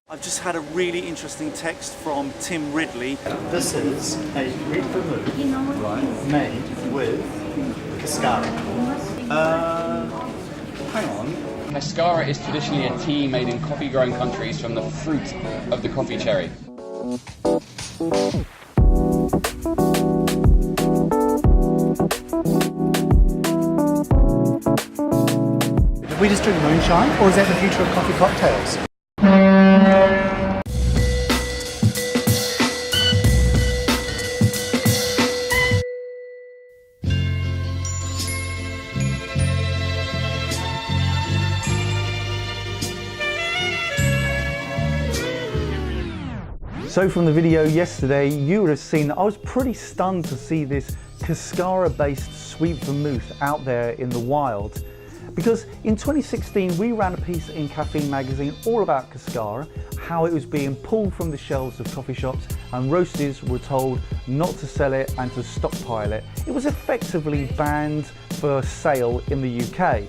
I've just had a really interesting text from Tim Ridley. This is a red vermouth made with cascara. Hang on. Cascara is traditionally a tea made in coffee-growing countries from the fruit of the coffee cherry. Did we just drink moonshine, or is that the future of coffee cocktails? So from the video yesterday, you would have seen that I was pretty stunned to see this cascara-based sweet vermouth out there in the wild. Because in 2016, we ran a piece in Caffeine magazine all about cascara, how it was being pulled from the shelves of coffee shops and roasters were told not to sell it and to stockpile it. It was effectively banned for sale in the UK.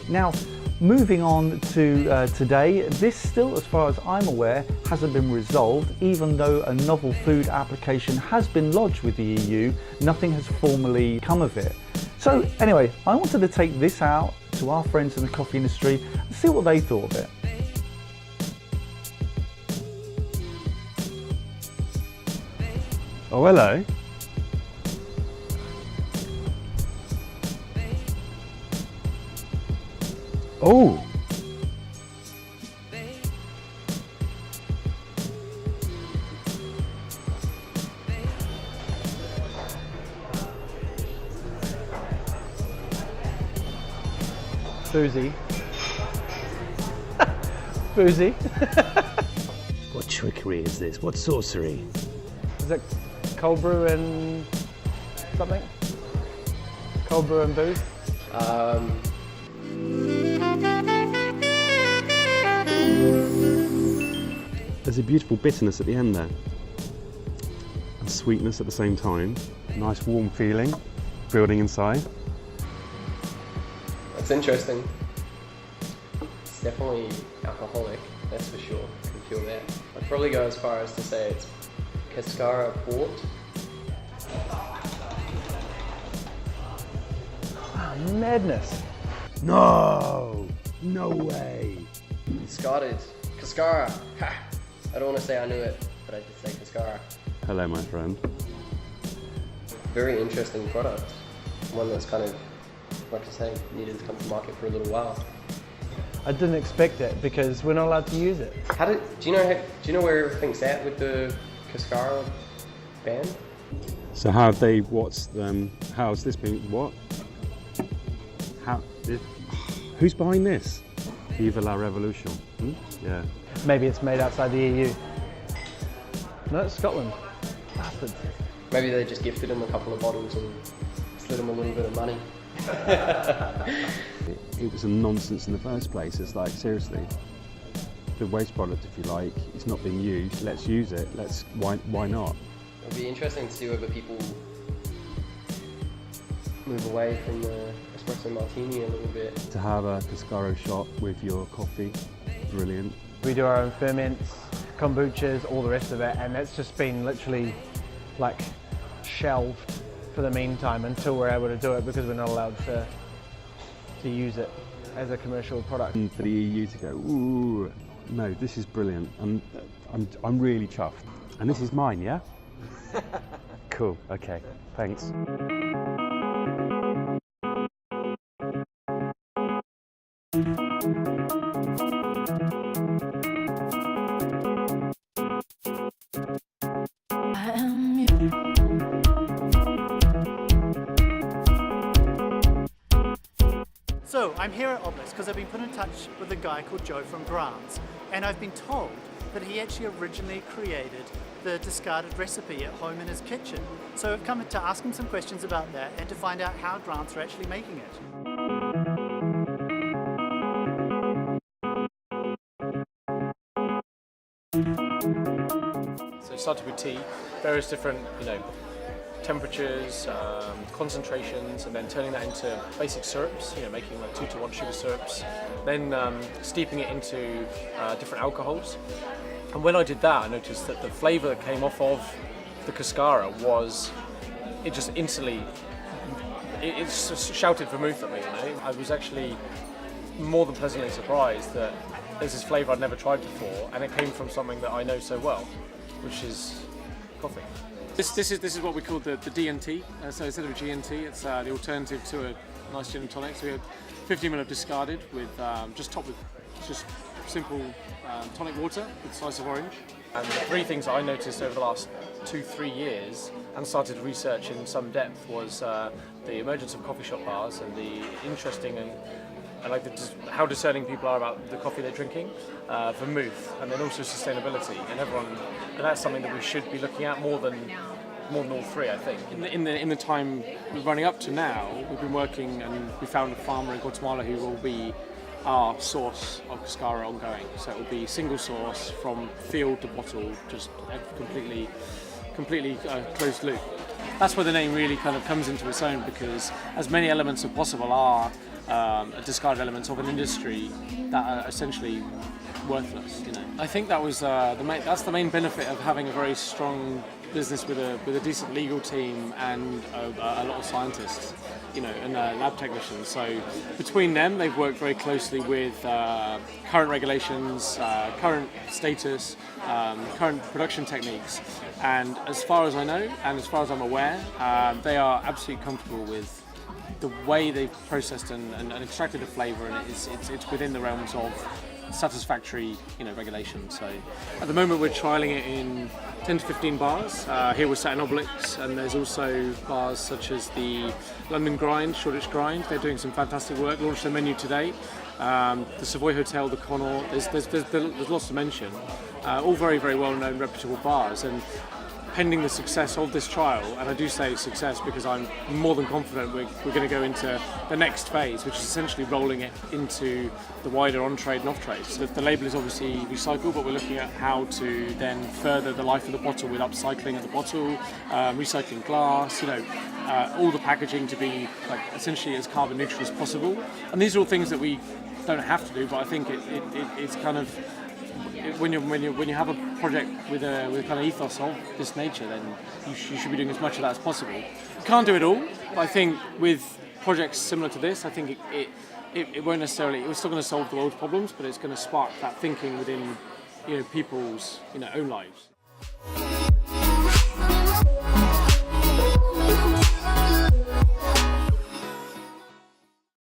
Now, moving on to today, this still, as far as I'm aware, hasn't been resolved. Even though a novel food application has been lodged with the EU, nothing has formally come of it. So anyway, I wanted to take this out to our friends in the coffee industry and see what they thought of it. Oh, hello. Oh! Boozy. Boozy. What trickery is this? What sorcery? Is it cold brew and something? Cold brew and booze? There's a beautiful bitterness at the end there. And sweetness at the same time. Nice warm feeling building inside. It's interesting. It's definitely alcoholic, that's for sure. I can feel that. I'd probably go as far as to say it's Cascara port. Oh, madness. No! No way! Discarded Cascara. Ha! I don't want to say I knew it, but I did say Cascara. Hello, my friend. Very interesting product. One that's kind of, like I say, needed to come to market for a little while. I didn't expect it because we're not allowed to use it. Do you know where everything's at with the Cascara ban? So how have they, how's this been, what? Who's behind this? Viva la Revolution. Yeah. Maybe it's made outside the EU. No, it's Scotland. Bastards. Maybe they just gifted him a couple of bottles and slid him a little bit of money. It was a nonsense in the first place. It's like, seriously, the waste product, if you like, it's not being used. Let's use it. Why not? It'll be interesting to see whether people move away from the espresso martini a little bit. To have a Cascara shot with your coffee, brilliant. We do our own ferments, kombuchas, all the rest of it, and that's just been literally like shelved for the meantime until we're able to do it because we're not allowed to use it as a commercial product. And for the EU to go, ooh, no, this is brilliant. I'm really chuffed. And this is mine, yeah? Cool, okay, thanks. So I'm here at Obelisk because I've been put in touch with a guy called Joe from Grants, and I've been told that he actually originally created the discarded recipe at home in his kitchen. So I've come to ask him some questions about that and to find out how Grants are actually making it. So it started with tea, various different, temperatures, concentrations, and then turning that into basic syrups, making like 2-to-1 sugar syrups, then steeping it into different alcohols. And when I did that, I noticed that the flavour that came off of the Cascara was, it just instantly, it just shouted vermouth at me, I was actually more than pleasantly surprised that there's this flavour I'd never tried before, and it came from something that I know so well, which is coffee. This is what we call the D&T. So instead of G&T, it's the alternative to a nice gin and tonic. So we had 15 ml of discarded with just topped with just simple tonic water with a slice of orange. And the three things that I noticed over the last 2-3 years and started to research in some depth was the emergence of coffee shop bars and the interesting and like how discerning people are about the coffee they're drinking, vermouth, and then also sustainability. And that's something that we should be looking at more than all three, I think. In the time running up to now, we've been working, and we found a farmer in Guatemala who will be our source of Cascara ongoing. So it will be single source from field to bottle, just completely closed loop. That's where the name really kind of comes into its own, because as many elements as possible are discarded elements of an industry that are essentially worthless. I think that was that's the main benefit of having a very strong business with a decent legal team and a lot of scientists, and lab technicians. So between them, they've worked very closely with current regulations, current status, current production techniques, and as far as I know, and as far as I'm aware, they are absolutely comfortable with the way they've processed and extracted the flavour, and it's within the realms of satisfactory regulation. So at the moment we're trialling it in 10 to 15 bars. Here we're sat in Obelix, and there's also bars such as the London Grind, Shoreditch Grind. They're doing some fantastic work, launched their menu today. The Savoy Hotel, the Connaught, there's lots to mention. All very, very well known, reputable bars, and pending the success of this trial, and I do say success because I'm more than confident we're going to go into the next phase, which is essentially rolling it into the wider on-trade and off-trade. So the label is obviously recycled, but we're looking at how to then further the life of the bottle with upcycling of the bottle, recycling glass, all the packaging to be like essentially as carbon neutral as possible. And these are all things that we don't have to do, but I think it's kind of, when you have a project with a kind of ethos of this nature, then you should be doing as much of that as possible. You can't do it all, but I think with projects similar to this, I think it won't necessarily, it's still going to solve the world's problems, but it's going to spark that thinking within people's own lives.